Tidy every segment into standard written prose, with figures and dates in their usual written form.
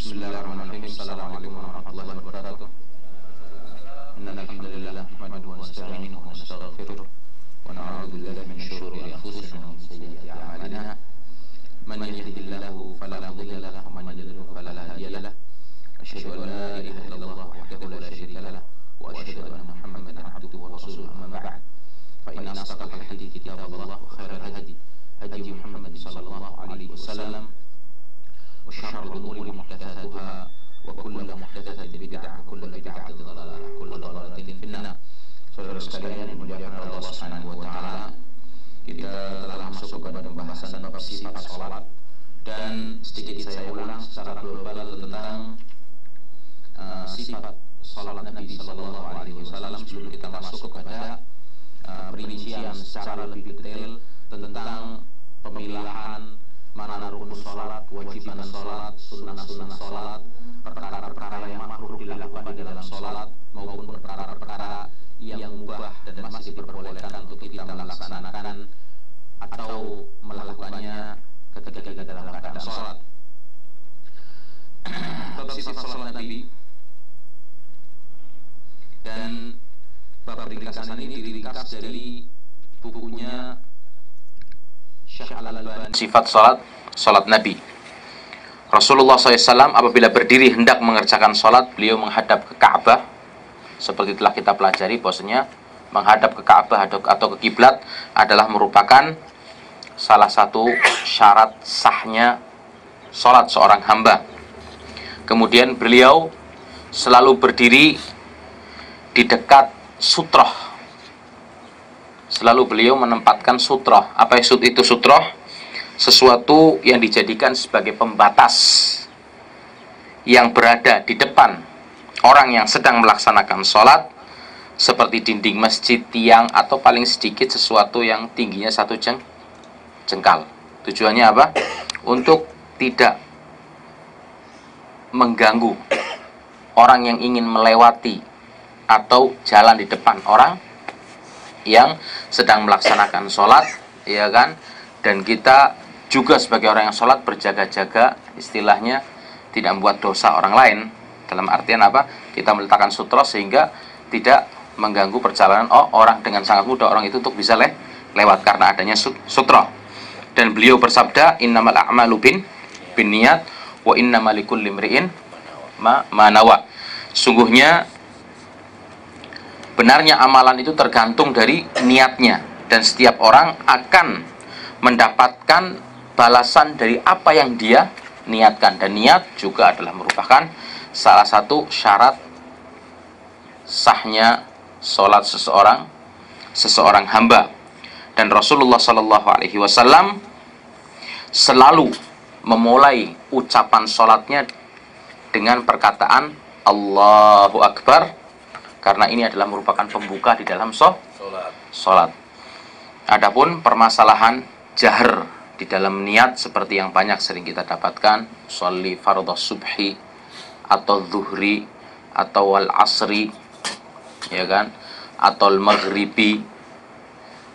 Bismillahirrahmanirrahim. Assalamualaikum warahmatullahi wabarakatuh. Innal hamdalillah nahmaduhu wa nasta'inuhu wa nastaghfiruh wa na'udzu billahi min shururi anfusina wa min sayyiati a'malina. Man yahdihillahu fala mudilla lahu wa man yudlil fala hadiya lahu. Asyhadu an la ilaha illallah wahdahu la syarika lahu wa asyhadu anna Muhammadan abduhu wa rasuluhu amma ba'd. Fa inna asdaqal hadithi kitabullah wa khairal hadi hadi Muhammad sallallahu alaihi wasallam. وشر الأمور محدثاتها وكل محدثة بدعة وكل بدعة ضلالة وكل ضلالة في النار. Saudara sekalian yang dimuliakan Allah Subhanahu wa taala, kita telah masuk kepada pembahasan bab sifat salat dan sedikit saya ulang secara global tentang sifat salat Nabi sallallahu alaihi wasallam sebelum kita masuk kepada perincian secara lebih detail tentang pemilahan mana rukun salat, kewajiban salat, sunnah-sunnah salat, perkara-perkara yang makruh dilakukan di dalam salat maupun perkara-perkara yang mubah dan masih diperbolehkan untuk kita melaksanakan atau melakukannya ketika kita dalam keadaan salat. Bab sifat salat Nabi dan bab ringkasan ini diringkas dari bukunya Syekh Al-Albani, sifat salat Nabi. Rasulullah SAW apabila berdiri hendak mengerjakan salat, beliau menghadap ke Ka'bah. Seperti telah kita pelajari bahwasanya menghadap ke Ka'bah atau ke kiblat adalah merupakan salah satu syarat sahnya salat seorang hamba. Kemudian beliau selalu berdiri di dekat sutroh. Selalu beliau menempatkan sutroh. Apa itu sutroh? Sesuatu yang dijadikan sebagai pembatas yang berada di depan orang yang sedang melaksanakan sholat, seperti dinding masjid, tiang, atau paling sedikit sesuatu yang tingginya 1 jengkal. Tujuannya apa? Untuk tidak mengganggu orang yang ingin melewati atau jalan di depan orang yang sedang melaksanakan sholat, ya kan? Dan kita juga sebagai orang yang sholat berjaga-jaga, istilahnya tidak membuat dosa orang lain. Dalam artian apa? Kita meletakkan sutra sehingga tidak mengganggu perjalanan orang dengan sangat mudah orang itu untuk bisa lewat karena adanya sutra. Dan beliau bersabda, innamal a'malu binniyat wa innamal likulli imri'in ma nawa. Sungguhnya benarnya amalan itu tergantung dari niatnya, dan setiap orang akan mendapatkan balasan dari apa yang dia niatkan. Dan niat juga adalah merupakan salah satu syarat sahnya sholat seseorang hamba. Dan Rasulullah Shallallahu Alaihi Wasallam selalu memulai ucapan sholatnya dengan perkataan Allahu Akbar, karena ini adalah merupakan pembuka di dalam sholat. Adapun permasalahan jahar di dalam niat seperti yang banyak sering kita dapatkan, sholli fardhu subhi atau zuhri atau wal asri, ya kan, atau al maghribi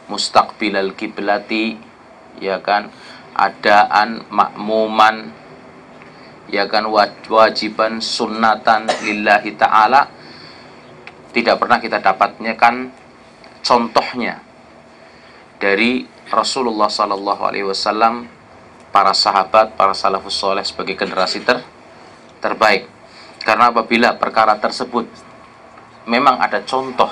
mustaqbilal kiblati, ya kan, adaan makmuman, ya kan, wajiban sunnatan lillahi ta'ala. Tidak pernah kita dapatnya kan contohnya dari Rasulullah Sallallahu Alaihi Wasallam, para sahabat, para salafus soleh sebagai generasi terbaik. Karena apabila perkara tersebut memang ada contoh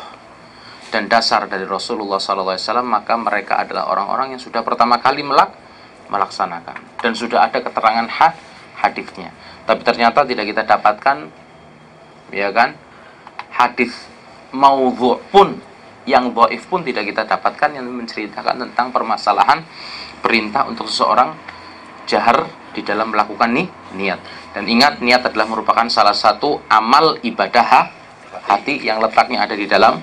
dan dasar dari Rasulullah Sallallahu Alaihi Wasallam, maka mereka adalah orang-orang yang sudah pertama kali melaksanakan dan sudah ada keterangan hadisnya. Tapi ternyata tidak kita dapatkan, ya kan, hadis maudhu' pun, yang dhaif pun tidak kita dapatkan yang menceritakan tentang permasalahan perintah untuk seseorang jahar di dalam melakukan niat. Dan ingat, niat adalah merupakan salah satu amal ibadah hati yang letaknya ada di dalam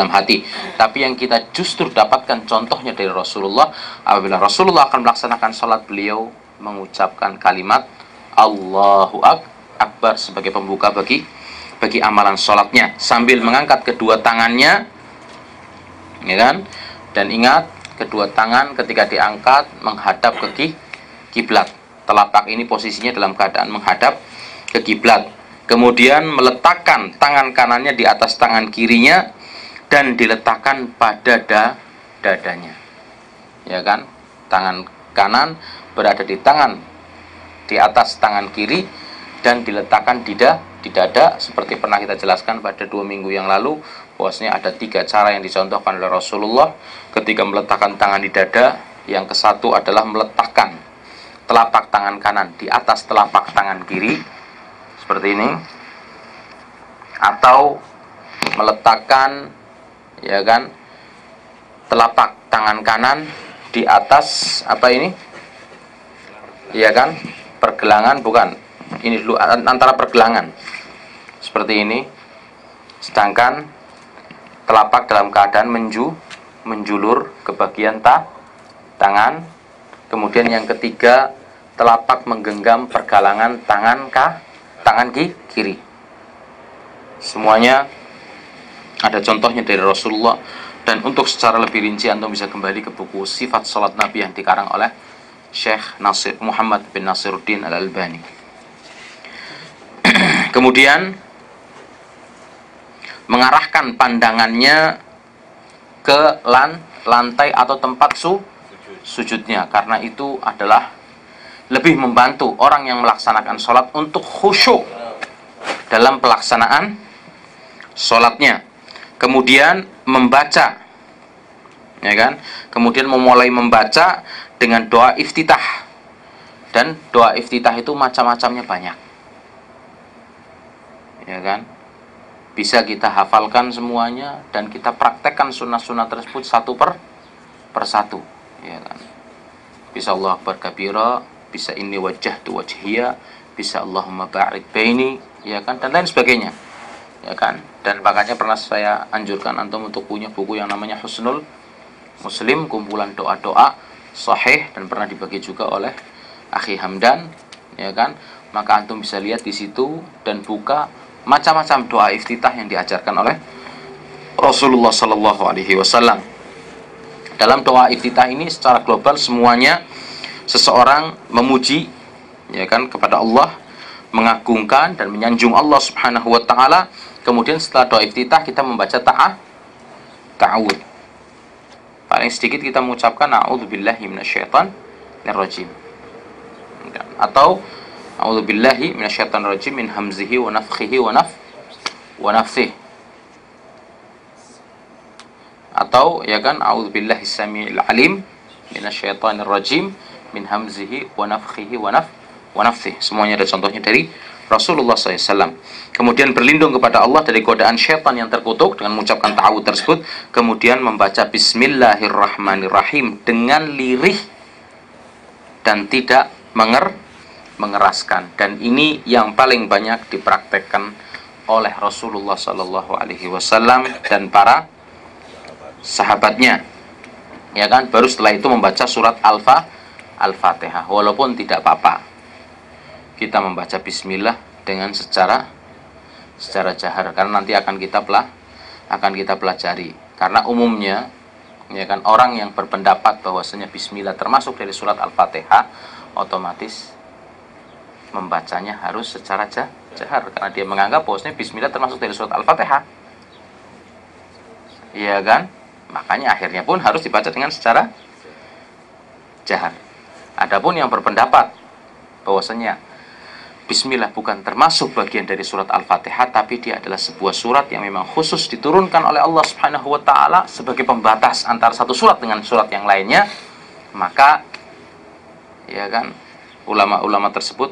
hati. Tapi yang kita justru dapatkan contohnya dari Rasulullah, apabila Rasulullah akan melaksanakan sholat, beliau mengucapkan kalimat Allahu Akbar sebagai pembuka bagi amalan sholatnya, sambil mengangkat kedua tangannya, ya kan? Dan ingat, kedua tangan ketika diangkat menghadap ke kiblat. Telapak ini posisinya dalam keadaan menghadap ke kiblat. Kemudian meletakkan tangan kanannya di atas tangan kirinya dan diletakkan pada dadanya. Ya kan? Tangan kanan berada di atas tangan kiri dan diletakkan di dada, seperti pernah kita jelaskan pada 2 minggu yang lalu, bahwasanya ada 3 cara yang dicontohkan oleh Rasulullah ketika meletakkan tangan di dada. Yang ke-1 adalah meletakkan telapak tangan kanan di atas telapak tangan kiri seperti ini, atau meletakkan, ya kan, telapak tangan kanan di atas apa ini, ya kan, pergelangan, bukan, ini dulu, antara pergelangan seperti ini, sedangkan telapak dalam keadaan menjulur ke bagian tangan. Kemudian yang ketiga, telapak menggenggam pergelangan tangan kiri. Semuanya ada contohnya dari Rasulullah. Dan untuk secara lebih rinci, antum bisa kembali ke buku Sifat Salat Nabi yang dikarang oleh Syekh Muhammad bin Nasiruddin Al-Albani. Kemudian mengarahkan pandangannya ke lantai atau tempat sujudnya, karena itu adalah lebih membantu orang yang melaksanakan sholat untuk khusyuk dalam pelaksanaan sholatnya. Kemudian membaca, ya kan, kemudian memulai membaca dengan doa iftitah, dan doa iftitah itu macam-macamnya banyak, ya kan. Bisa kita hafalkan semuanya dan kita praktekkan sunnah-sunnah tersebut satu per satu, ya kan. Bisa Allah akbar kabira, bisa inni wajjahtu wajhiya, bisa Allahumma ba'id baini, ya kan, dan lain sebagainya, ya kan. Dan makanya pernah saya anjurkan antum untuk punya buku yang namanya Husnul Muslim, kumpulan doa-doa sahih, dan pernah dibagi juga oleh Akhi Hamdan, ya kan. Maka antum bisa lihat di situ dan buka macam-macam doa iftitah yang diajarkan oleh Rasulullah sallallahu alaihi wasallam. Dalam doa iftitah ini secara global semuanya seseorang memuji, ya kan, kepada Allah, mengagungkan dan menyanjung Allah Subhanahu wa taala. Kemudian setelah doa iftitah kita membaca ta'awud. Paling sedikit kita mengucapkan a'udzubillahi minasyaitonir rajim, atau a'udzubillahi minasyaitonir rajim min hamzihi wa nafthihi wa nafthihi, atau, ya kan, a'udzubillahi samiil alim minasyaitonir rajim min hamzihi wa nafthihi wa nafthihi. Semuanya ada contohnya dari Rasulullah SAW. Kemudian berlindung kepada Allah dari godaan syaitan yang terkutuk dengan mengucapkan ta'awud tersebut. Kemudian membaca Bismillahirrahmanirrahim dengan lirih dan tidak mengeraskan. Dan ini yang paling banyak dipraktekkan oleh Rasulullah SAW dan para sahabatnya, ya kan. Baru setelah itu membaca surat Al-Fatihah. Walaupun tidak apa-apa kita membaca bismillah dengan secara jahar, karena nanti akan kita pelajari. Karena umumnya, ya kan, orang yang berpendapat bahwasanya bismillah termasuk dari surat Al-Fatihah, otomatis membacanya harus secara jahar, karena dia menganggap bahwasanya bismillah termasuk dari surat Al-Fatihah, ya kan. Makanya akhirnya pun harus dibaca dengan secara jahar. Adapun yang berpendapat bahwasanya bismillah bukan termasuk bagian dari surat Al-Fatihah, tapi dia adalah sebuah surat yang memang khusus diturunkan oleh Allah Subhanahu wa taala sebagai pembatas antara satu surat dengan surat yang lainnya, maka, ya kan, ulama-ulama tersebut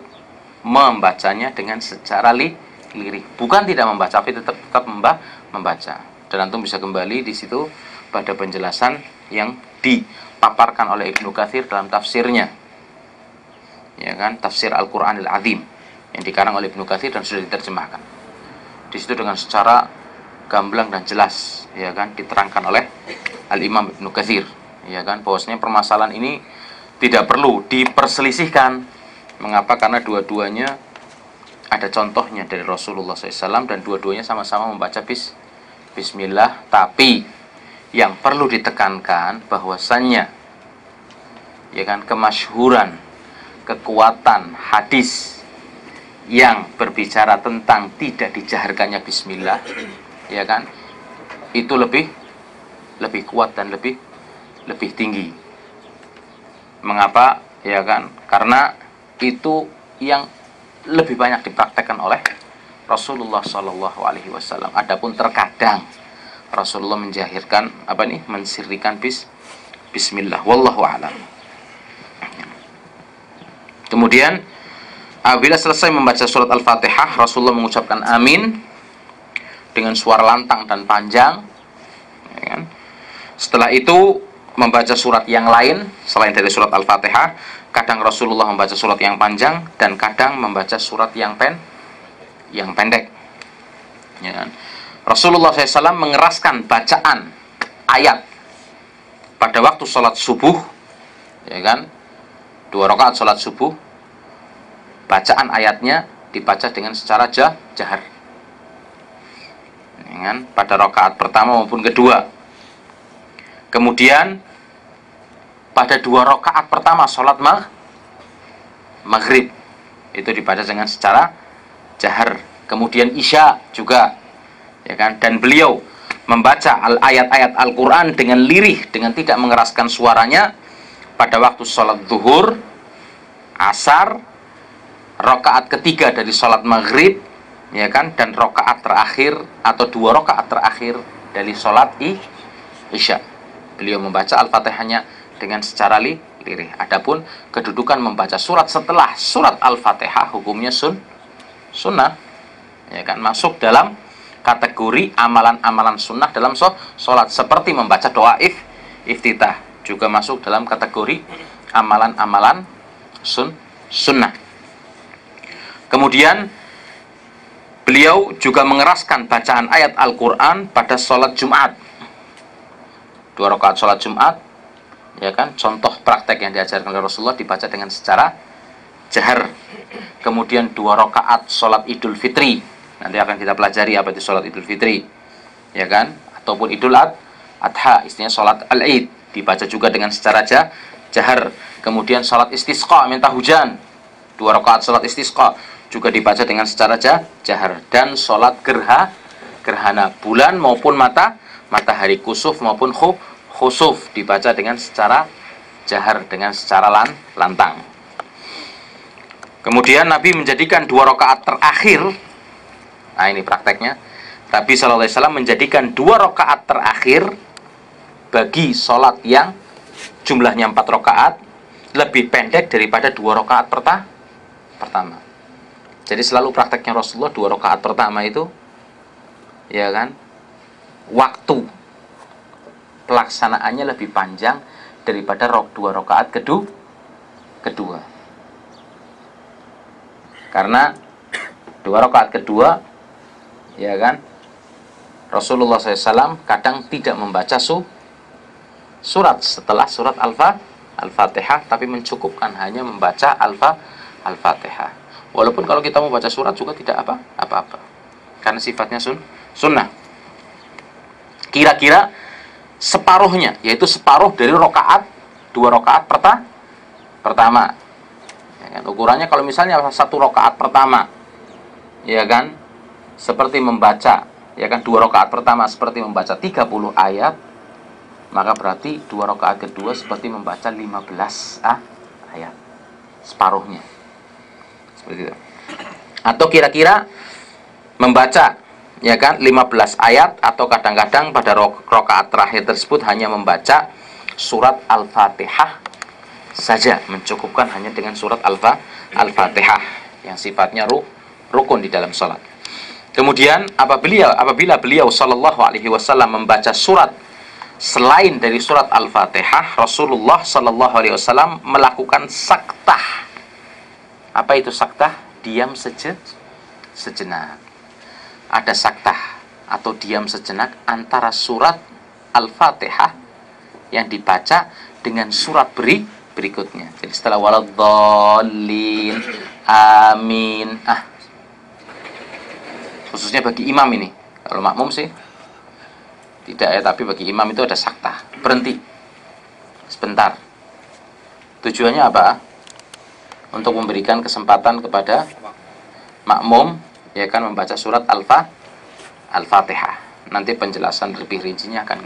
membacanya dengan secara lirih, bukan tidak membaca, tapi tetap membaca. Dan antum bisa kembali di situ pada penjelasan yang dipaparkan oleh Ibnu Katsir dalam tafsirnya, ya kan, tafsir Al-Qur'anil Azim yang dikarang oleh Ibnu Katsir dan sudah diterjemahkan. Di situ dengan secara gamblang dan jelas, ya kan, diterangkan oleh Al-Imam Ibnu Katsir, ya kan, bahwasanya permasalahan ini tidak perlu diperselisihkan. Mengapa? Karena dua-duanya ada contohnya dari Rasulullah SAW dan dua-duanya sama-sama membaca bismillah. Tapi yang perlu ditekankan bahwasannya, ya kan, kemasyhuran kekuatan hadis yang berbicara tentang tidak dijaharkannya bismillah, ya kan, itu lebih kuat dan lebih tinggi. Mengapa? Ya kan, karena itu yang lebih banyak dipraktekkan oleh Rasulullah Shallallahu Alaihi Wasallam. Adapun terkadang Rasulullah menjahirkan mensirrikan bismillah. Wallahu a'lam. Kemudian apabila selesai membaca surat Al-Fatihah, Rasulullah mengucapkan amin dengan suara lantang dan panjang, ya kan? Setelah itu membaca surat yang lain selain dari surat Al-Fatihah. Kadang Rasulullah membaca surat yang panjang dan kadang membaca surat yang pendek, ya kan? Rasulullah SAW mengeraskan bacaan ayat pada waktu sholat subuh, ya kan, 2 rakaat sholat subuh, bacaan ayatnya dibaca dengan secara jahar, ya kan, pada rakaat pertama maupun kedua. Kemudian pada 2 rakaat pertama sholat maghrib itu dibaca dengan secara jahar. Kemudian isya juga, ya kan, dan beliau membaca ayat-ayat Al-Quran dengan lirih, dengan tidak mengeraskan suaranya pada waktu sholat zuhur, asar, rakaat ketiga dari sholat maghrib, ya kan, dan rakaat terakhir atau 2 rakaat terakhir dari sholat isya. Beliau membaca Al-Fatihahnya dengan secara lirih. Adapun kedudukan membaca surat setelah surat Al-Fatihah hukumnya sunnah, ya kan, masuk dalam kategori amalan-amalan sunnah dalam sholat, seperti membaca doa iftitah juga masuk dalam kategori amalan-amalan sunnah. Kemudian beliau juga mengeraskan bacaan ayat Al-Quran pada sholat Jumat, 2 rakaat sholat Jumat, ya kan, contoh praktek yang diajarkan oleh Rasulullah dibaca dengan secara jahar. Kemudian 2 rakaat sholat Idul Fitri, nanti akan kita pelajari apa itu sholat Idul Fitri, ya kan, ataupun Idul Adha, istilahnya sholat Al-Id, dibaca juga dengan secara jahar. Kemudian sholat istisqa, minta hujan, 2 rakaat sholat istisqa juga dibaca dengan secara jahar. Dan sholat gerhana bulan maupun matahari kusuf maupun khusuf dibaca dengan secara jahar, dengan secara lantang. Kemudian Nabi menjadikan 2 rakaat terakhir, nah ini prakteknya, Nabi SAW menjadikan 2 rakaat terakhir bagi sholat yang jumlahnya 4 rakaat lebih pendek daripada 2 rakaat pertama. Jadi selalu prakteknya Rasulullah 2 rakaat pertama itu, ya kan, waktu pelaksanaannya lebih panjang daripada 2 rakaat kedua. Karena 2 rakaat kedua, ya kan, Rasulullah SAW kadang tidak membaca surat setelah surat Al-Fatihah, tapi mencukupkan hanya membaca Al-Fatihah. Walaupun kalau kita mau baca surat juga tidak apa-apa, karena sifatnya sunnah. Kira-kira separuhnya, yaitu separuh dari 2 rakaat pertama. Ya kan? Ukurannya kalau misalnya 1 rakaat pertama, ya kan, seperti membaca, ya kan, 2 rakaat pertama seperti membaca 30 ayat, maka berarti 2 rakaat kedua seperti membaca 15 ayat, separuhnya. Seperti itu. Atau kira-kira membaca, ya kan, 15 ayat, atau kadang-kadang pada rakaat terakhir tersebut hanya membaca surat Al-Fatihah saja, mencukupkan hanya dengan surat Al-Fatihah yang sifatnya rukun di dalam salat. Kemudian apabila beliau sallallahu alaihi wasallam membaca surat selain dari surat Al-Fatihah, Rasulullah sallallahu alaihi wasallam melakukan saktah. Apa itu saktah? Diam sejenak. Ada saktah atau diam sejenak antara surat Al-Fatihah yang dibaca dengan surat berikutnya. Jadi setelah waladhdallin, amin. Khususnya bagi imam ini. Kalau makmum sih tidak ya, tapi bagi imam itu ada saktah. Berhenti sebentar. Tujuannya apa? untuk memberikan kesempatan kepada makmum ya kan membaca surat Al-Fatihah. Nanti penjelasan lebih rincinya akan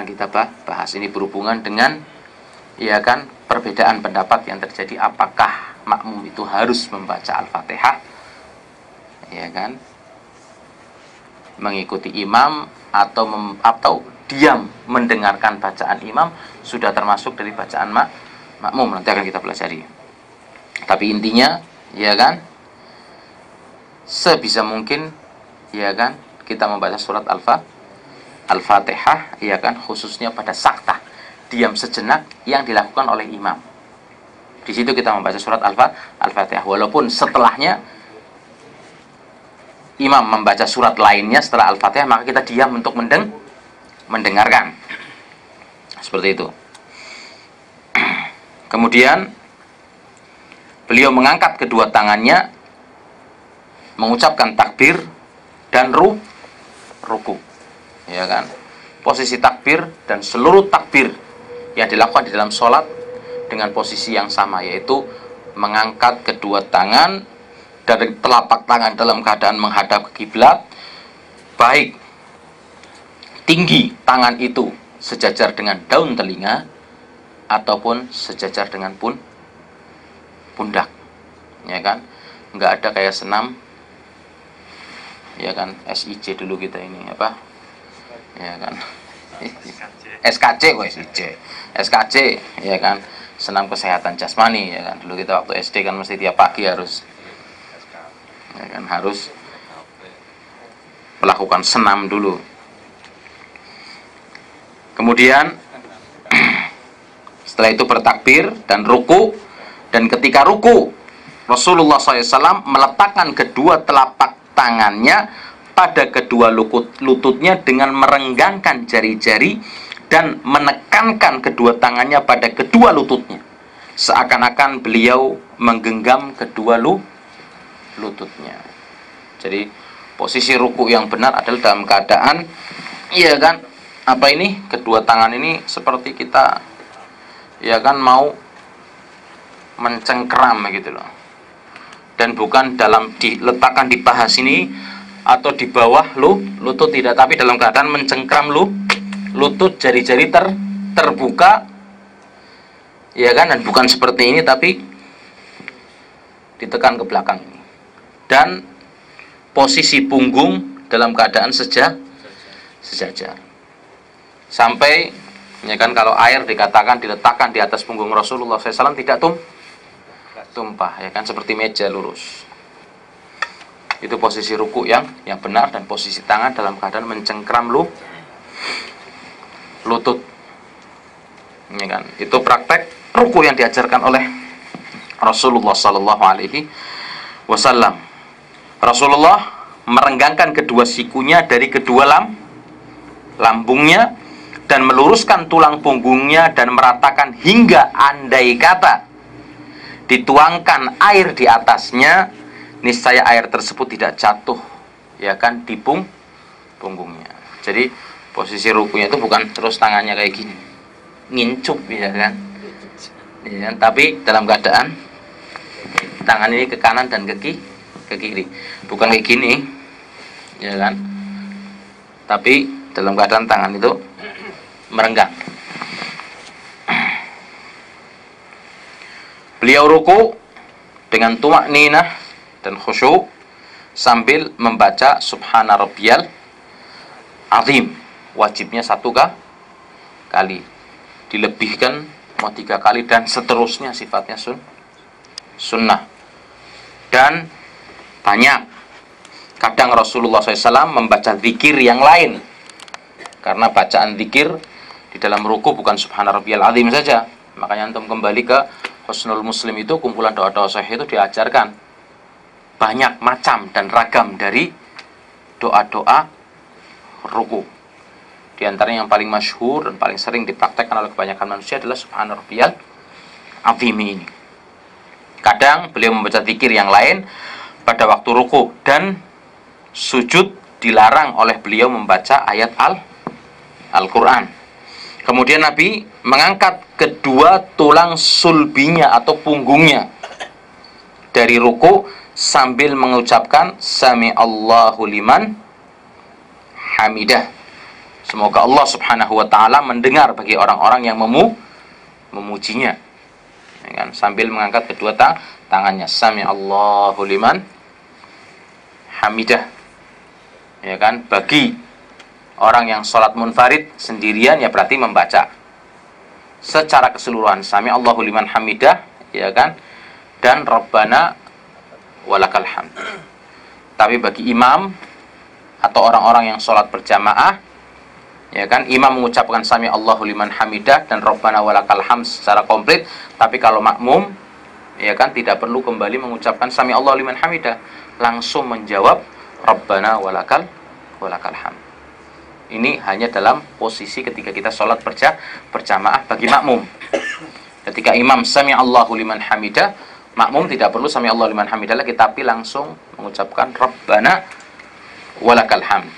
kita bahas. Ini berhubungan dengan ya kan perbedaan pendapat yang terjadi, apakah makmum itu harus membaca Al-Fatihah ya kan mengikuti imam atau diam mendengarkan bacaan imam sudah termasuk dari bacaan makmum. Nanti akan kita pelajari. Tapi intinya ya kan sebisa mungkin ya kan kita membaca surat Al-Fatihah ya kan, khususnya pada saktah diam sejenak yang dilakukan oleh imam. Di situ kita membaca surat Al-Fatihah, walaupun setelahnya imam membaca surat lainnya setelah Al-Fatihah, maka kita diam untuk mendengarkan. Seperti itu. Kemudian beliau mengangkat kedua tangannya, mengucapkan takbir dan ruku. Ya kan? Posisi takbir dan seluruh takbir yang dilakukan di dalam sholat dengan posisi yang sama, yaitu mengangkat kedua tangan dari telapak tangan dalam keadaan menghadap ke kiblat, baik tinggi tangan itu sejajar dengan daun telinga ataupun sejajar dengan pundak, ya kan? Nggak ada kayak senam, ya kan? SIC dulu kita ini apa? Ya kan? SKC, ya kan? Senam kesehatan jasmani, ya kan? Dulu kita waktu SD kan mesti tiap pagi harus, ya kan? Harus melakukan senam dulu. Kemudian setelah itu bertakbir dan ruku, dan ketika ruku Rasulullah SAW meletakkan kedua telapak tangannya pada kedua lututnya dengan merenggangkan jari-jari dan menekankan kedua tangannya pada kedua lututnya, seakan-akan beliau menggenggam kedua lututnya. Jadi posisi ruku yang benar adalah dalam keadaan iya kan apa ini, kedua tangan ini seperti kita ya kan mau mencengkeram gitu loh, dan bukan diletakkan di paha sini atau di bawah lutut, tidak, tapi dalam keadaan mencengkeram lutut, jari-jari terbuka ya kan, dan bukan seperti ini tapi ditekan ke belakang ini, dan posisi punggung dalam keadaan sejajar. Sampai ya kan kalau air dikatakan diletakkan di atas punggung Rasulullah SAW tidak tumpah ya kan, seperti meja lurus. Itu posisi ruku yang benar, dan posisi tangan dalam keadaan mencengkram lutut. Ya kan? Itu praktek ruku yang diajarkan oleh Rasulullah SAW. Rasulullah merenggangkan kedua sikunya dari kedua lambungnya dan meluruskan tulang punggungnya dan meratakan hingga andai kata dituangkan air di atasnya, niscaya air tersebut tidak jatuh ya kan di punggungnya. Jadi posisi rukunya itu bukan terus tangannya kayak gini ngincup ya kan, tapi dalam keadaan tangan ini ke kanan dan ke kiri, bukan kayak gini ya kan, tapi dalam keadaan tangan itu merenggang. Beliau ruku dengan tumakninah dan khusyuk sambil membaca subhana rabbiyal azim. Wajibnya 1 kali, dilebihkan mau 3 kali, dan seterusnya sifatnya sunnah. Dan banyak kadang Rasulullah SAW membaca zikir yang lain, karena bacaan zikir di dalam ruku bukan subhana rabbiyal azim saja. Makanya antum kembali ke Husnul Muslim, itu kumpulan doa-doa sahih itu diajarkan banyak macam dan ragam dari doa-doa ruku. Di antaranya yang paling masyhur dan paling sering dipraktekkan oleh kebanyakan manusia adalah subhana rabbiyal azim ini. Kadang beliau membaca zikir yang lain pada waktu ruku, dan sujud dilarang oleh beliau membaca ayat Al-Quran. Kemudian Nabi mengangkat kedua tulang sulbinya atau punggungnya dari ruku sambil mengucapkan sami Allahu liman hamidah. Semoga Allah Subhanahu wa taala mendengar bagi orang-orang yang memujinya. Ya kan? Sambil mengangkat kedua tangannya, sami Allahu liman hamidah. Ya kan? Bagi orang yang sholat munfarid sendirian, ya berarti membaca secara keseluruhan sami Allahu liman hamidah, ya kan, dan Rabbana walakal hamd. Tapi bagi imam atau orang-orang yang sholat berjamaah, ya kan, imam mengucapkan sami Allahu liman hamidah dan Rabbana walakal hamd secara komplit. Tapi kalau makmum, ya kan, tidak perlu kembali mengucapkan sami Allahu liman hamidah, langsung menjawab Rabbana walakal hamd. Ini hanya dalam posisi ketika kita sholat berjamaah bagi makmum. Ketika imam sami Allahu liman hamidah, makmum tidak perlu sami Allahu liman hamidah lagi, tapi langsung mengucapkan Rabbana walakal hamd.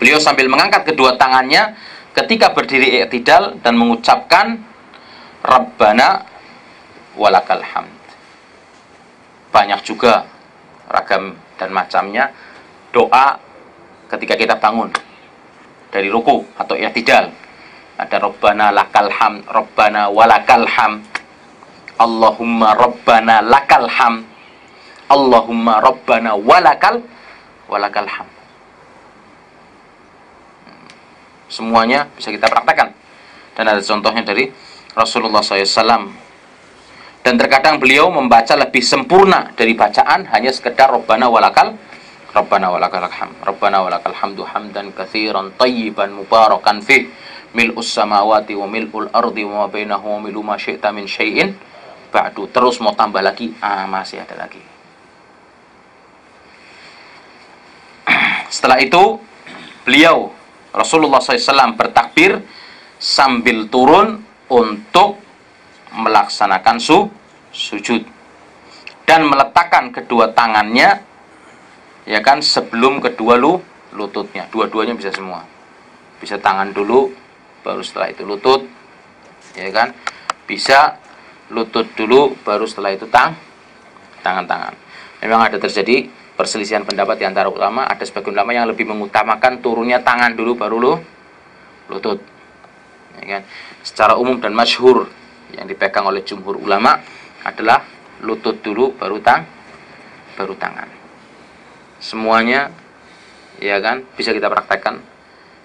Beliau sambil mengangkat kedua tangannya ketika berdiri i'tidal dan mengucapkan Rabbana walakal hamd. Banyak juga ragam dan macamnya doa ketika kita bangun dari ruku atau i'tidal. Ada Rabbana lakal hamd, Rabbana walakal hamd, Allahumma Rabbana lakal hamd, Allahumma Rabbana walakal hamd. Semuanya bisa kita praktekkan. Dan ada contohnya dari Rasulullah SAW. Dan terkadang beliau membaca lebih sempurna dari bacaan hanya sekedar Rabbana walakal hamd, Rabbana walakal hamdu hamdan katsiran tayyiban mubarakan fih mil'us samawati wa mil'ul ardi wa ma bainahu wa mil'u ma syi'ta min syai'in ba'du. Terus mau tambah lagi, masih ada lagi. Setelah itu beliau Rasulullah SAW bertakbir sambil turun untuk melaksanakan sujud dan meletakkan kedua tangannya, ya kan, sebelum kedua lututnya. Dua-duanya bisa semua. Bisa tangan dulu, baru setelah itu lutut, ya kan. Bisa lutut dulu, baru setelah itu tangan-tangan. Memang ada terjadi perselisihan pendapat di antara ulama. Ada sebagian ulama yang lebih mengutamakan turunnya tangan dulu, baru lutut, ya kan. Secara umum dan masyhur yang dipegang oleh jumhur ulama adalah lutut dulu, baru tangan. Semuanya, ya kan, bisa kita praktekkan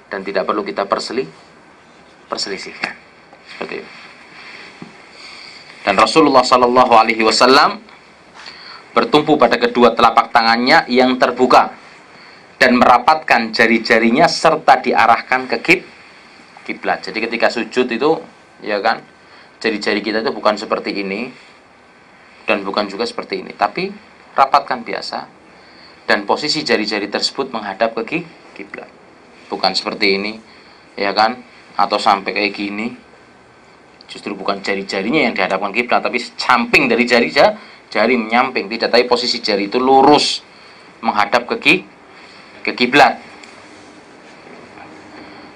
dan tidak perlu kita perselisihkan. Seperti itu. Dan Rasulullah Sallallahu Alaihi Wasallam bertumpu pada kedua telapak tangannya yang terbuka dan merapatkan jari-jarinya serta diarahkan ke kiblat. Jadi ketika sujud itu, ya kan, jari-jari kita itu bukan seperti ini dan bukan juga seperti ini, tapi rapatkan biasa, dan posisi jari-jari tersebut menghadap ke kiblat. Bukan seperti ini, ya kan, atau sampai kayak gini. Justru bukan jari-jarinya yang dihadapkan kiblat, tapi samping dari jari menyamping, tidak, tapi posisi jari itu lurus menghadap ke kiblat.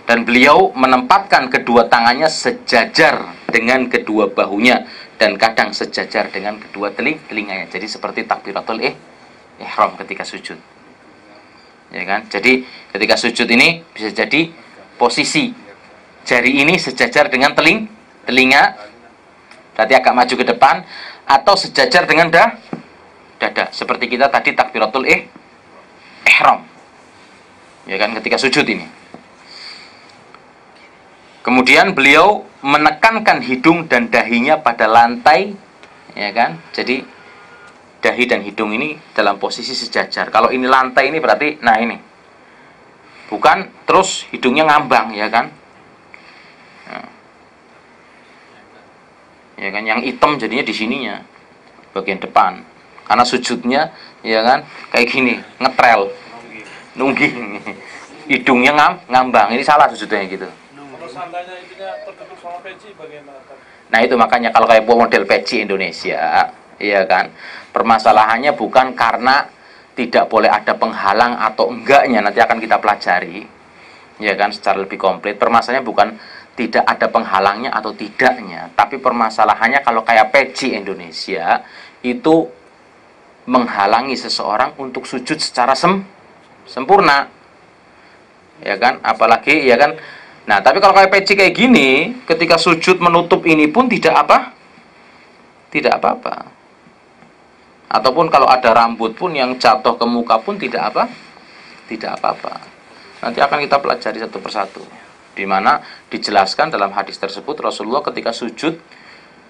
Dan beliau menempatkan kedua tangannya sejajar dengan kedua bahunya dan kadang sejajar dengan kedua telinganya. Jadi seperti takbiratul ihram ketika sujud. Ya kan? Jadi ketika sujud ini bisa jadi posisi jari ini sejajar dengan telinga, berarti agak maju ke depan, atau sejajar dengan dada. Seperti kita tadi takbiratul ihram. Ya kan, ketika sujud ini. Kemudian beliau menekankan hidung dan dahinya pada lantai, ya kan? Jadi dahi dan hidung ini dalam posisi sejajar. Kalau ini lantai ini berarti, nah ini. Bukan terus hidungnya ngambang, ya kan? Nah. Ya kan, yang hitam jadinya di sininya, bagian depan. Karena sujudnya, ya kan, kayak gini, ngetrel, nungging. Hidungnya ngambang, ini salah sujudnya gitu. Seandainya intinya tertutup sama peci bagaimana? Nah itu makanya kalau kayak model peci Indonesia, iya kan, permasalahannya bukan karena tidak boleh ada penghalang atau enggaknya, nanti akan kita pelajari, ya kan, secara lebih komplit. Permasalahannya bukan tidak ada penghalangnya atau tidaknya, tapi permasalahannya kalau kayak peci Indonesia itu menghalangi seseorang untuk sujud secara sempurna. Ya kan? Apalagi ya kan. Nah, tapi kalau kayak peci kayak gini, ketika sujud menutup ini pun tidak apa? Tidak apa-apa. Ataupun kalau ada rambut pun yang jatuh ke muka pun tidak apa? Tidak apa-apa. Nanti akan kita pelajari satu persatu. Di mana dijelaskan dalam hadis tersebut, Rasulullah ketika sujud,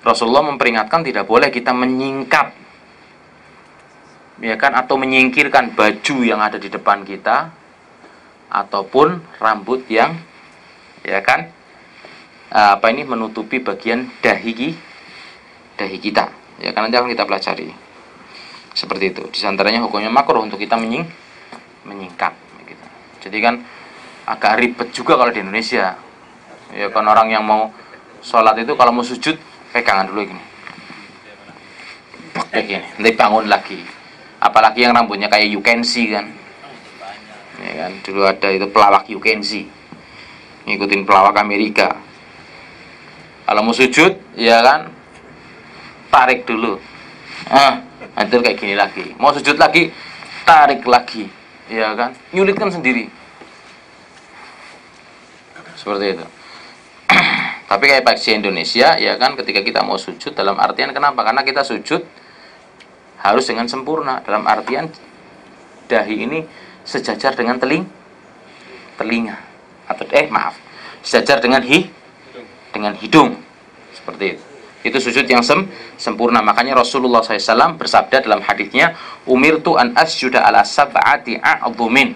Rasulullah memperingatkan tidak boleh kita menyingkap, ya kan, atau menyingkirkan baju yang ada di depan kita, ataupun rambut yang, ya kan, menutupi bagian dahi kita. Ya kan, nanti akan kita pelajari. Seperti itu. Di antaranya hukumnya makruh untuk kita menyingkap. Gitu. Jadi kan agak ribet juga kalau di Indonesia. Ya kan, orang yang mau sholat itu kalau mau sujud pegangan dulu gini. Kayak gini. Nanti bangun lagi. Apalagi yang rambutnya kayak you can see kan. Ya kan, dulu ada itu pelawak you can see. Ngikutin pelawak Amerika. Kalau mau sujud, ya kan, tarik dulu. Nanti kayak gini lagi. Mau sujud lagi, tarik lagi, ya kan? Nyulitkan sendiri. Seperti itu. Tapi kayak paksi Indonesia, ya kan, ketika kita mau sujud, dalam artian kenapa? Karena kita sujud harus dengan sempurna. Dalam artian dahi ini sejajar dengan telinga. Atau sejajar dengan hidung. Seperti itu. Itu sujud yang sempurna. Makanya Rasulullah SAW bersabda dalam hadisnya, umirtu an asjuda ala sab'ati a'dhumin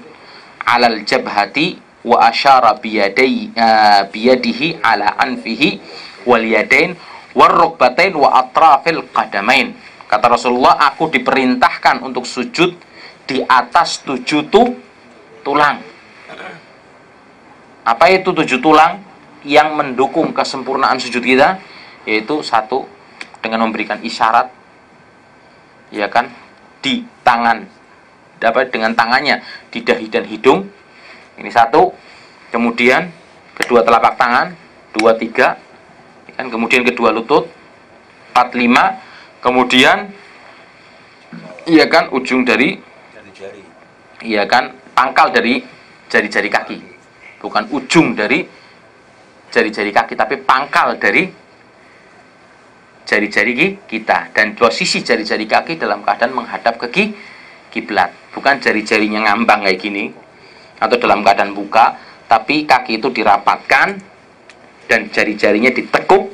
alal jabhati wa asyara biyadihi ala anfihi wal yadain war rukbatain wa atrafil qadamain. Kata Rasulullah, aku diperintahkan untuk sujud di atas 7 tulang. Apa itu 7 tulang yang mendukung kesempurnaan sujud kita? Yaitu satu, dengan memberikan isyarat, ya kan, di tangan, dengan tangannya di dahi dan hidung. Ini satu. Kemudian kedua telapak tangan, 2, 3, ya kan, kemudian kedua lutut, 4, 5. Kemudian, ya kan, ujung dari jari-jari, ya kan, pangkal dari jari-jari kaki. Bukan ujung dari jari-jari kaki, tapi pangkal dari jari-jari kita. Dan posisi jari-jari kaki dalam keadaan menghadap ke kiblat. Bukan jari-jarinya ngambang kayak gini atau dalam keadaan buka, tapi kaki itu dirapatkan dan jari-jarinya ditekuk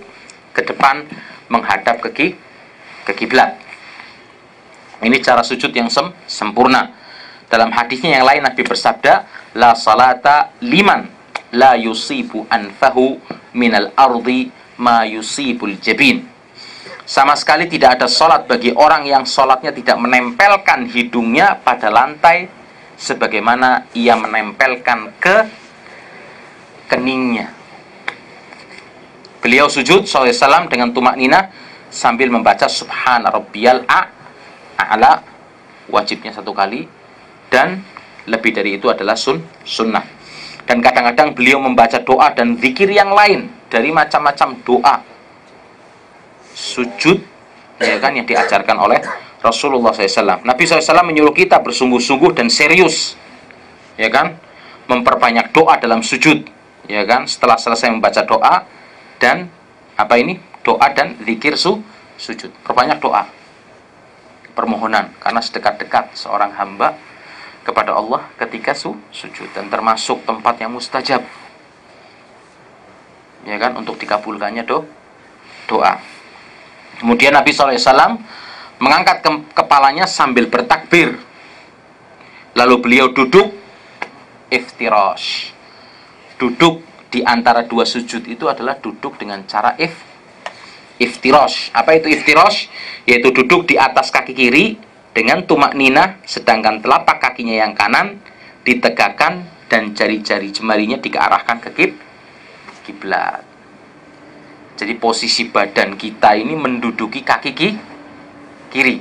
ke depan menghadap ke kiblat. Ini cara sujud yang sempurna. Dalam hadisnya yang lain Nabi bersabda, la salata liman la yusibu anfahu minal ardi ma yusibul jabin. Sama sekali tidak ada sholat bagi orang yang sholatnya tidak menempelkan hidungnya pada lantai sebagaimana ia menempelkan ke keningnya. Beliau sujud SAW dengan tumak nina sambil membaca subhana rabbiyal a'la, wajibnya 1 kali, dan lebih dari itu adalah sunnah. Dan kadang-kadang beliau membaca doa dan zikir yang lain dari macam-macam doa sujud, ya kan, yang diajarkan oleh Rasulullah SAW. Nabi SAW menyuruh kita bersungguh-sungguh dan serius, ya kan, memperbanyak doa dalam sujud, ya kan, setelah selesai membaca doa dan doa dan zikir sujud. Perbanyak doa, permohonan, karena sedekat-dekat seorang hamba kepada Allah ketika sujud, dan termasuk tempat yang mustajab, ya kan, untuk dikabulkannya doa. Kemudian Nabi SAW mengangkat kepalanya sambil bertakbir. Lalu beliau duduk iftirash. Duduk di antara 2 sujud itu adalah duduk dengan cara iftirash. Apa itu iftirash? Yaitu duduk di atas kaki kiri dengan tumak ninah, sedangkan telapak kakinya yang kanan ditegakkan dan jari-jari jemarinya diarahkan ke kiblat. Jadi posisi badan kita ini menduduki kaki kiri.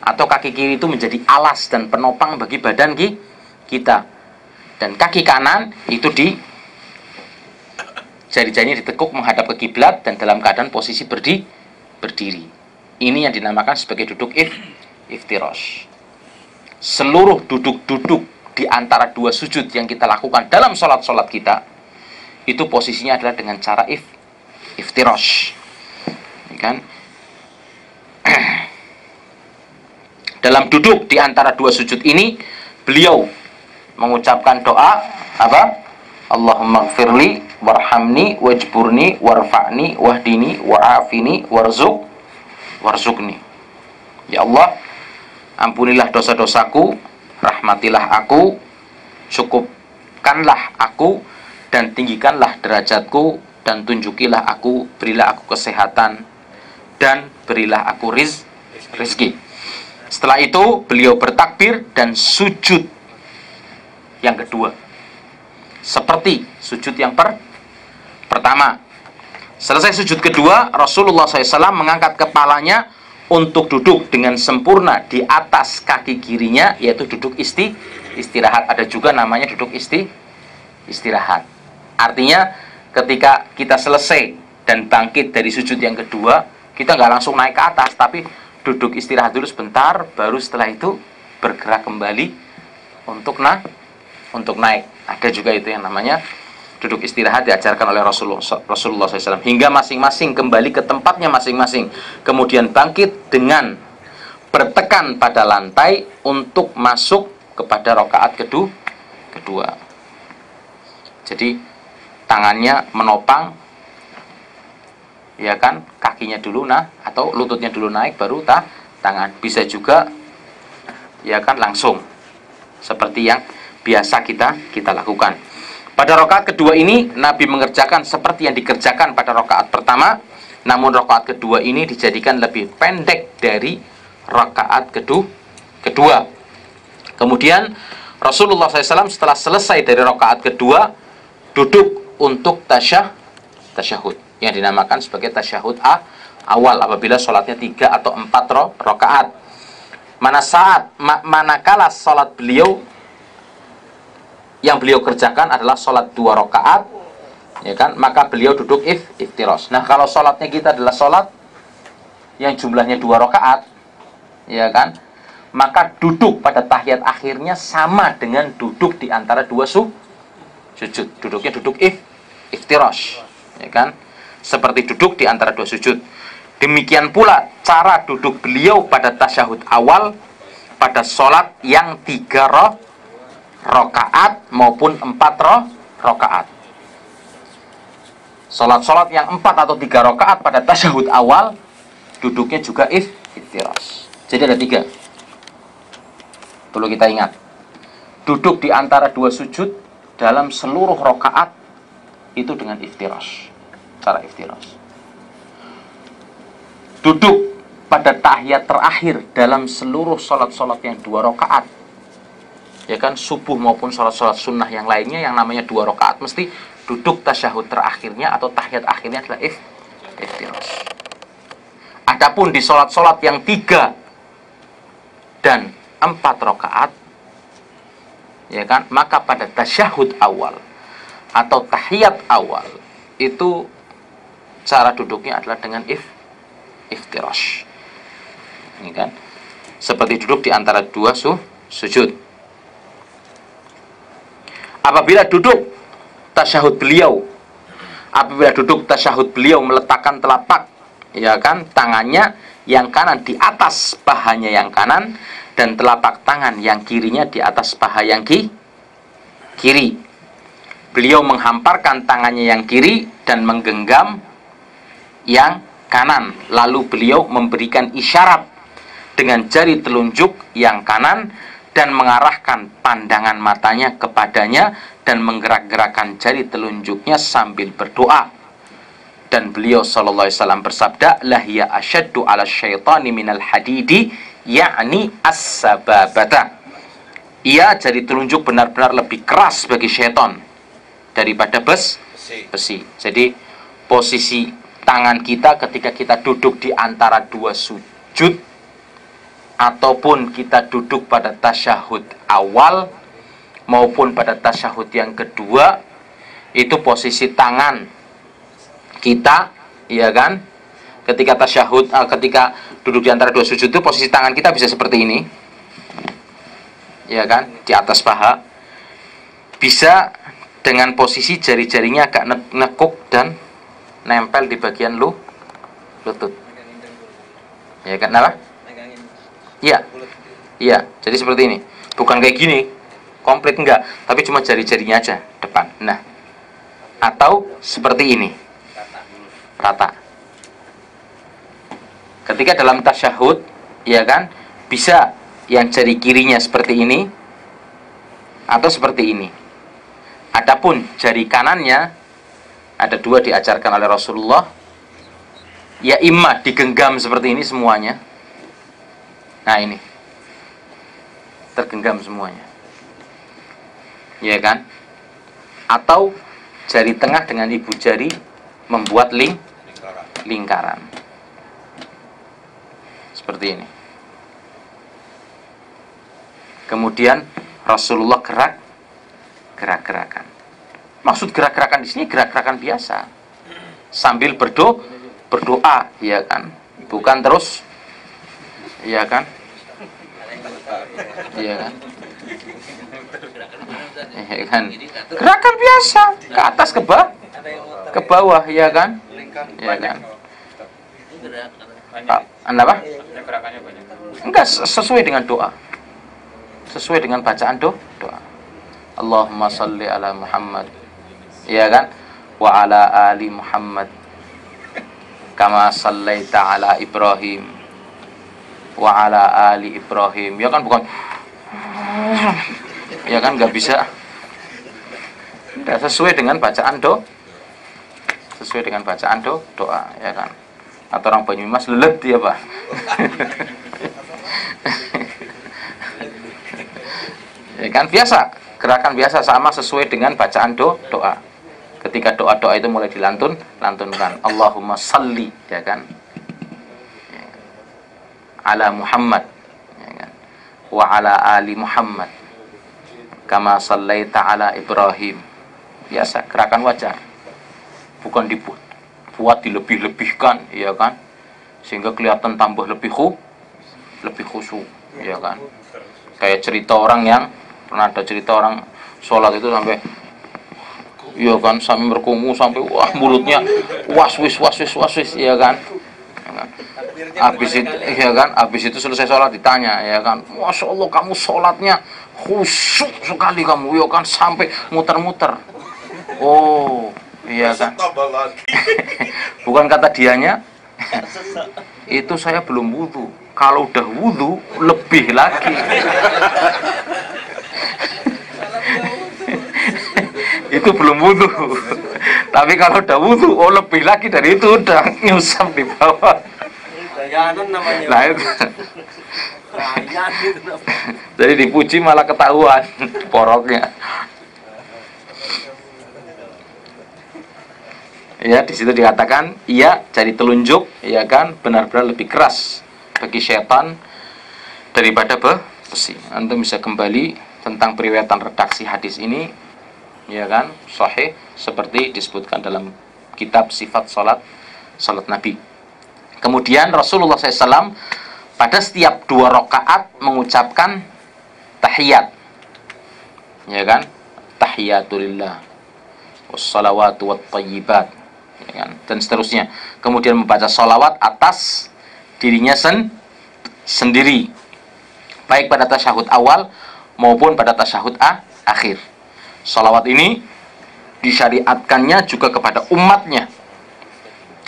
Atau kaki kiri itu menjadi alas dan penopang bagi badan kita. Dan kaki kanan itu jari-jarinya ditekuk menghadap ke kiblat dan dalam keadaan posisi berdiri. Ini yang dinamakan sebagai duduk iftirash. Seluruh duduk-duduk di antara dua sujud yang kita lakukan dalam sholat-sholat kita, itu posisinya adalah dengan cara iftirash. Kan? Dalam duduk di antara dua sujud ini, beliau mengucapkan doa apa? Allahumma gfirli warhamni wajburni warfa'ni wahdini wa'afini warzuqni. Ya Allah, ampunilah dosa-dosaku, rahmatilah aku, cukupkanlah aku, dan tinggikanlah derajatku, dan tunjukilah aku, berilah aku kesehatan, dan berilah aku rizki. Setelah itu beliau bertakbir dan sujud yang kedua, seperti sujud yang pertama. Selesai sujud kedua, Rasulullah SAW mengangkat kepalanya untuk duduk dengan sempurna di atas kaki kirinya, yaitu duduk istirahat. Ada juga namanya duduk istirahat. Artinya ketika kita selesai dan bangkit dari sujud yang kedua, kita nggak langsung naik ke atas, tapi duduk istirahat dulu sebentar, baru setelah itu bergerak kembali untuk naik. Ada juga itu yang namanya duduk istirahat, diajarkan oleh Rasulullah SAW, hingga masing-masing kembali ke tempatnya masing-masing, kemudian bangkit dengan bertekan pada lantai untuk masuk kepada rakaat kedua. Jadi tangannya menopang, ya kan, kakinya dulu atau lututnya dulu naik baru tangan. Bisa juga ya kan langsung seperti yang biasa kita lakukan. Pada rakaat kedua ini Nabi mengerjakan seperti yang dikerjakan pada rakaat pertama, namun rakaat kedua ini dijadikan lebih pendek dari rakaat kedua. Kemudian Rasulullah SAW setelah selesai dari rakaat kedua duduk untuk tasyahud yang dinamakan sebagai tasyahud awal apabila sholatnya 3 atau 4 rakaat. Manakala sholat beliau yang beliau kerjakan adalah sholat 2 rakaat, ya kan, maka beliau duduk iftirash. Nah, kalau sholatnya kita adalah sholat yang jumlahnya 2 rakaat, ya kan, maka duduk pada tahiyat akhirnya sama dengan duduk di antara 2 sujud. Duduknya duduk iftirash, ya kan, seperti duduk di antara 2 sujud. Demikian pula cara duduk beliau pada tasyahud awal pada sholat yang 3 rakaat maupun 4 rakaat. Sholat-sholat yang 4 atau 3 rakaat pada tasyahud awal duduknya juga iftirash. Jadi ada 3. Perlu kita ingat. Duduk di antara 2 sujud dalam seluruh rakaat itu dengan iftirash. Cara iftirash. Duduk pada tahiyat terakhir dalam seluruh sholat-sholat yang 2 rakaat, ya kan, subuh maupun sholat-sholat sunnah yang lainnya yang namanya 2 rakaat, mesti duduk tasyahud terakhirnya atau tahiyat akhirnya adalah iftirash. Adapun di sholat-sholat yang 3 dan 4 rakaat, ya kan, maka pada tasyahud awal atau tahiyat awal itu cara duduknya adalah dengan iftirash. Ini kan seperti duduk di antara 2 sujud. Apabila duduk tasyahud beliau meletakkan telapak, ya kan, tangannya yang kanan di atas pahanya yang kanan dan telapak tangan yang kirinya di atas paha yang kiri. Beliau menghamparkan tangannya yang kiri dan menggenggam yang kanan. Lalu beliau memberikan isyarat dengan jari telunjuk yang kanan dan mengarahkan pandangan matanya kepadanya dan menggerak-gerakkan jari telunjuknya sambil berdoa. Dan beliau sallallahu alaihi wasallam bersabda, "Lahiya asyaddu 'ala syaitani minal hadidi," yakni as-sababata. Ia jari telunjuk benar-benar lebih keras bagi syaitan daripada besi. Jadi posisi tangan kita ketika kita duduk di antara 2 sujud ataupun kita duduk pada tasyahud awal maupun pada tasyahud yang kedua, itu posisi tangan kita, ya kan, ketika tasyahud, ketika Duduk di antara dua sujud itu posisi tangan kita bisa seperti ini, ya kan, di atas paha. Bisa dengan posisi jari-jarinya agak nekuk dan nempel di bagian lutut. Ya kan, apa? Iya. Iya, jadi seperti ini. Bukan kayak gini, komplit enggak, tapi cuma jari-jarinya aja depan. Nah, atau seperti ini. Rata. Ketika dalam tasyahud, ya kan, bisa yang jari kirinya seperti ini atau seperti ini. Adapun jari kanannya ada dua diajarkan oleh Rasulullah, ya imma digenggam seperti ini semuanya. Nah ini tergenggam semuanya, ya kan? Atau jari tengah dengan ibu jari membuat lingkaran seperti ini. Kemudian Rasulullah gerak-gerakan. Maksud gerak-gerakan di sini gerak-gerakan biasa sambil berdoa, ya kan? Bukan terus, ya kan? Iya kan? Iya kan? Gerakan biasa ke atas ke bawah, ya kan? Iya kan? Apa? Enggak, sesuai dengan doa. Sesuai dengan bacaan doa. Allahumma salli ala Muhammad. Iya kan? Wa ala ali Muhammad. Kama sallaita ala Ibrahim wa ala ali Ibrahim, ya kan, bukan, ya kan, nggak bisa. Tidak sesuai dengan bacaan sesuai dengan bacaan doa, ya kan. Atau orang Banyumas lelet dia, Pak. Ya kan, biasa, gerakan biasa sama sesuai dengan bacaan doa. Ketika doa-doa itu mulai lantunkan Allahumma salli, ya kan, ala Muhammad, ya kan? Wa ala ali Muhammad kama sallaita ala Ibrahim. Biasa, gerakan wajar, bukan buat dilebih-lebihkan, ya kan, sehingga kelihatan tambah lebih khusyuk, ya kan. Kayak cerita orang yang pernah ada cerita orang sholat itu sampai, ya kan, sampai berkungu sampai wah mulutnya waswis, ya kan. Habis itu, ya kan, habis itu selesai sholat ditanya, ya kan, Masya Allah kamu sholatnya khusyuk sekali kamu, ya kan, sampai muter-muter. Oh, iya kan. Bukan kata dianya, itu saya belum wudu. Kalau udah wudu lebih lagi. Itu belum wudu. Tapi kalau udah wudu, oh lebih lagi dari itu, udah nyusap di bawah. Nah itu. Jadi dipuji malah ketahuan poroknya. Ya, di situ dikatakan, iya, jari telunjuk, ya kan, benar-benar lebih keras bagi syaitan daripada besi. Antum bisa kembali tentang periwayatan redaksi hadis ini, ya kan, sahih seperti disebutkan dalam kitab sifat salat Nabi. Kemudian Rasulullah SAW pada setiap 2 rakaat mengucapkan tahiyat, ya kan, tahiyatulillah wassalawatu wattayyibat, ya kan, dan seterusnya. Kemudian membaca sholawat atas dirinya sendiri, baik pada tasyahud awal maupun pada tasyahud akhir. Sholawat ini disyariatkannya juga kepada umatnya.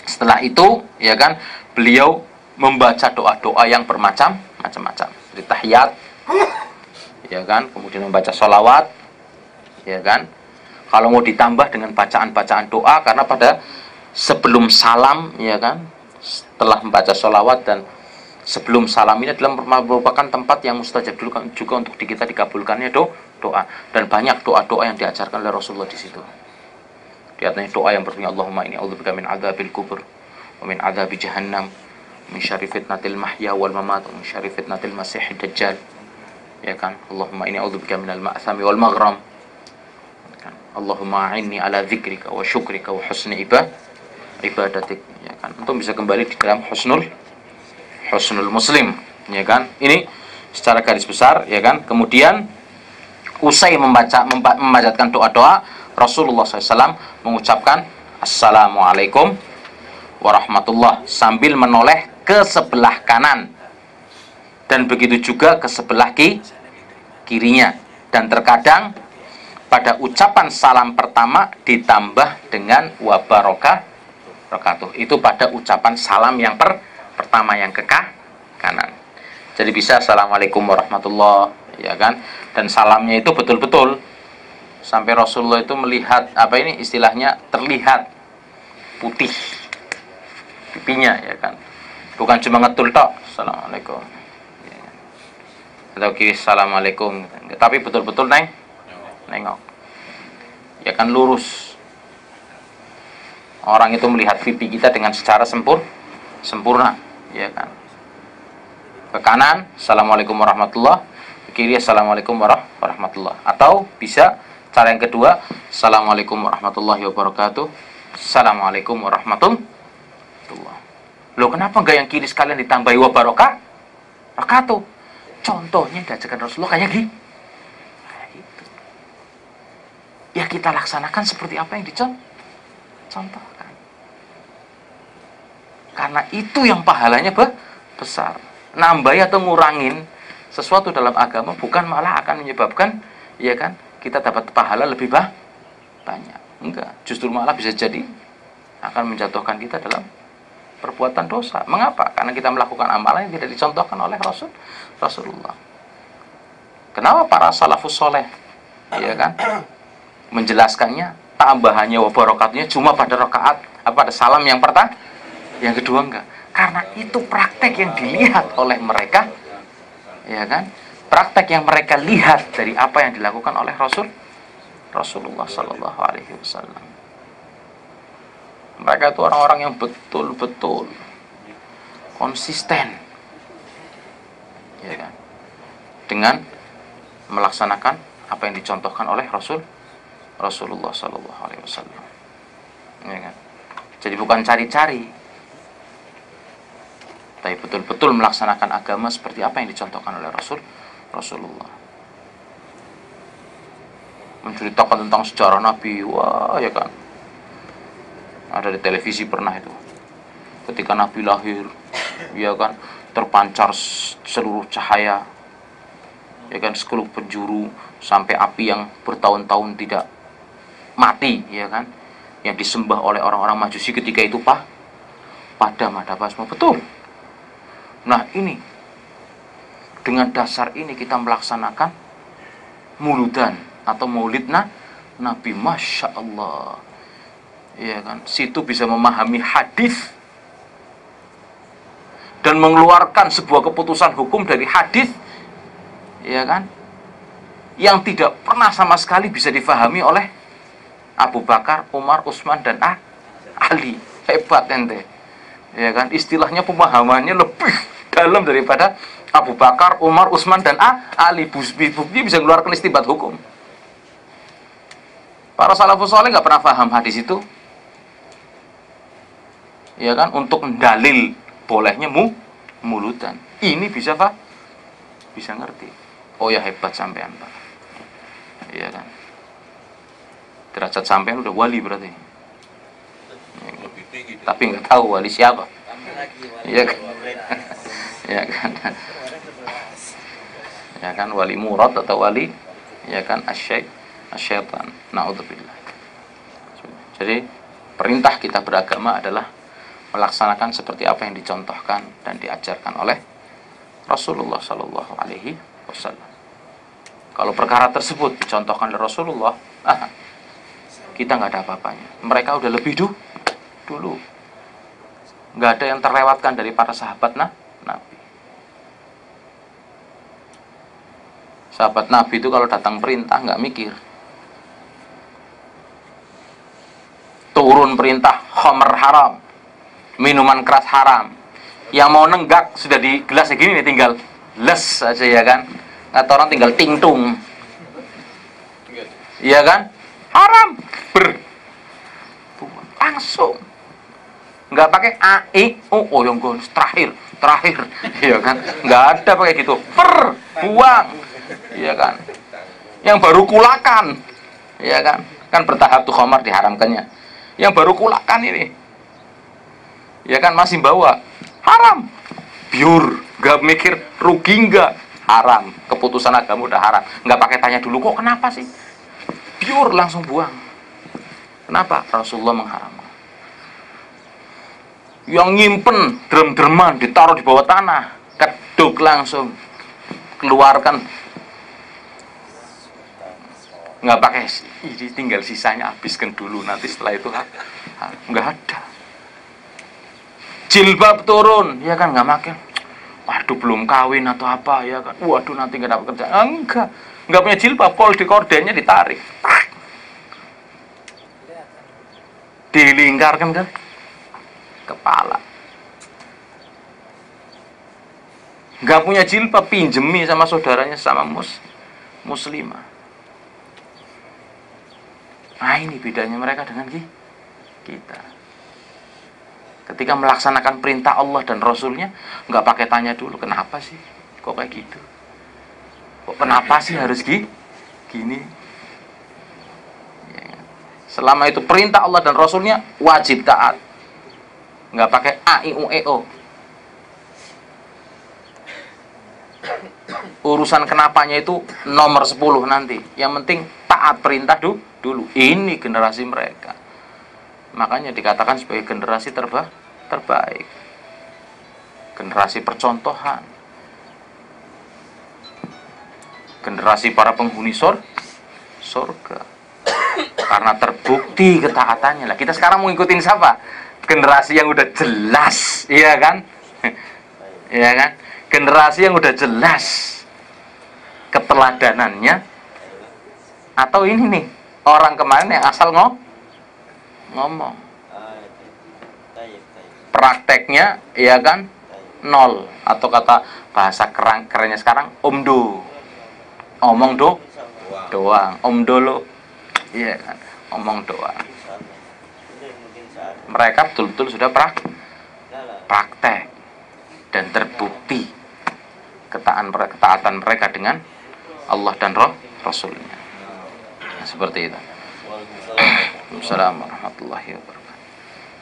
Setelah itu, ya kan, beliau membaca doa-doa yang bermacam-macam, seperti tahiyat, ya kan, kemudian membaca sholawat, ya kan. Kalau mau ditambah dengan bacaan-bacaan doa, karena pada sebelum salam, ya kan, setelah membaca sholawat dan sebelum salam ini adalah merupakan tempat yang mustajab juga untuk kita dikabulkannya doa, dan banyak doa-doa yang diajarkan oleh Rasulullah di situ. Di antaranya doa yang berbunyi Allahumma inni a'udzubika min adzabil kubur wa min adzabi jahannam min syarri fitnatil mahya wal mamat wa min syarri fitnatil masiihid dajjal, ya kan. Allahumma inni a'udzubika minal ma'thami wal maghram, kan. Allahumma a'inni ala dzikrika wa syukrika wa husni ibadatik, ya kan. Untuk bisa kembali di dalam husnul husnul muslim, ya kan? Ini secara garis besar, ya kan? Kemudian usai membacakan doa-doa, Rasulullah SAW mengucapkan Assalamualaikum warahmatullah sambil menoleh ke sebelah kanan dan begitu juga ke sebelah kirinya. Dan terkadang pada ucapan salam pertama ditambah dengan wabarakatuh. Itu pada ucapan salam yang pertama yang ke kanan. Jadi bisa Assalamualaikum warahmatullah, ya kan? Dan salamnya itu betul-betul sampai Rasulullah itu melihat istilahnya terlihat putih pipinya, ya kan? Bukan cuma ngetul tok, Assalamualaikum. Ya. Atau kiri Assalamualaikum, tapi betul-betul nengok. Ya kan, lurus. Orang itu melihat pipi kita dengan secara sempurna, ya kan? Ke kanan Assalamualaikum warahmatullah, ke kiri Assalamualaikum warahmatullah. Atau bisa cara yang kedua, Assalamualaikum warahmatullahi wabarakatuh, Assalamualaikum warahmatullah. Loh, kenapa enggak yang kiri sekalian ditambahi wabarakatuh? Contohnya diajarkan Rasulullah kayak gitu. Ya kita laksanakan seperti apa yang dicontohkan. Karena itu yang pahalanya besar. Nambahi atau ngurangin sesuatu dalam agama bukan malah akan menyebabkan, ya kan, kita dapat pahala lebih banyak. Enggak, justru malah bisa jadi akan menjatuhkan kita dalam perbuatan dosa. Mengapa? Karena kita melakukan amalan yang tidak dicontohkan oleh Rasulullah. Kenapa para salafus soleh, ya kan, menjelaskannya tambahannya wabarakatuhnya cuma pada rakaat pada salam yang pertama, yang kedua enggak. Karena itu praktek yang dilihat oleh mereka, ya kan, praktek yang mereka lihat dari apa yang dilakukan oleh Rasulullah Sallallahu Alaihi Wasallam. Mereka itu orang-orang yang betul-betul konsisten, ya kan, dengan melaksanakan apa yang dicontohkan oleh Rasulullah Sallallahu Alaihi Wasallam, ya kan. Jadi bukan cari-cari, tapi betul-betul melaksanakan agama seperti apa yang dicontohkan oleh Rasulullah. Menceritakan tentang sejarah Nabi, wah, ya kan, ada di televisi pernah itu. Ketika Nabi lahir, ya kan, terpancar seluruh cahaya, ya kan, 10 penjuru sampai api yang bertahun-tahun tidak mati, ya kan, yang disembah oleh orang-orang Majusi ketika itu padam, ada apa semua, betul. Nah, ini dengan dasar ini kita melaksanakan muludan atau maulid Nabi, Masya Allah, ya kan, situ bisa memahami hadis dan mengeluarkan sebuah keputusan hukum dari hadis, ya kan, yang tidak pernah sama sekali bisa difahami oleh Abu Bakar, Umar, Utsman dan Ali. Hebat ente, ya kan, istilahnya pemahamannya lebih dalam daripada Abu Bakar, Umar, Utsman dan Ali. Bukti bisa mengeluarkan istinbat hukum. Para salafus saleh nggak pernah paham hadis itu, ya kan, untuk mendalil bolehnya muludan. Ini bisa bisa ngerti. Oh ya, hebat sampean, Pak, ya kan. Derajat sampean udah wali berarti, ya kan? Tapi nggak tahu wali siapa, ya kan. Ya kan, ya kan, wali murad atau wali, ya kan, asyaitan, naudzubillah. Jadi perintah kita beragama adalah melaksanakan seperti apa yang dicontohkan dan diajarkan oleh Rasulullah Sallallahu Alaihi Wasallam. Kalau perkara tersebut dicontohkan oleh Rasulullah, kita nggak ada apa-apanya. Mereka udah lebih dulu, nggak ada yang terlewatkan dari para sahabat Nabi. Sahabat Nabi itu kalau datang perintah nggak mikir. Turun perintah khamr haram, minuman keras haram. Yang mau nenggak sudah di gelas segini nih, tinggal les aja, ya kan. Atau orang tinggal tingtung, iya kan, haram langsung. nggak pakai a i u oh yang gue terakhir ya kan, nggak ada pakai gitu, buang, ya kan, yang baru kulakan, ya kan, kan bertahap tuh khamar diharamkannya, yang baru kulakan ini, ya kan, masih bawa, haram, biur, nggak mikir rugi nggak, haram, keputusan agama udah haram, nggak pakai tanya dulu kok kenapa sih, biur langsung buang, kenapa? Rasulullah mengharamkan. Yang nyimpen derem-dereman ditaruh di bawah tanah, keduk langsung keluarkan, nggak pakai ini tinggal sisanya habiskan dulu nanti setelah itu nggak ada. Jilbab turun, ya kan, nggak makin, waduh belum kawin atau apa, ya kan, waduh nanti nggak dapat kerja, nggak punya jilbab, kalau di kordennya ditarik, dilingkarkan kan kepala, nggak punya jilbab, pinjemi sama saudaranya sama muslimah. Nah ini bedanya mereka dengan kita. Ketika melaksanakan perintah Allah dan Rasulnya, nggak pakai tanya dulu kenapa sih kok kayak gitu, kok kenapa sih harus gini. Selama itu perintah Allah dan Rasulnya wajib taat, nggak pakai a i u e o. Urusan kenapanya itu nomor 10 nanti. Yang penting taat perintah dulu. Ini generasi mereka. Makanya dikatakan sebagai generasi terbaik. Generasi percontohan. Generasi para penghuni surga. Karena terbukti ketaatannya. Lah kita sekarang mau ngikutin siapa? Generasi yang udah jelas, iya kan? Iya kan? Generasi yang udah jelas keteladanannya, atau ini nih orang kemarin yang asal ngomong prakteknya, iya kan, nol, atau kata bahasa kerennya sekarang omdo, omong doang, omdolo, iya kan, omong doang. Mereka betul-betul sudah praktek dan terbukti ketaatan mereka dengan Allah dan Rasulnya. Nah, seperti itu. Assalamualaikum warahmatullahi wabarakatuh.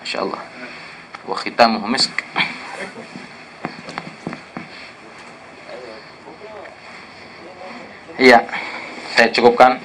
Masya Allah. Wa khitamuhu misk. Iya, saya cukupkan.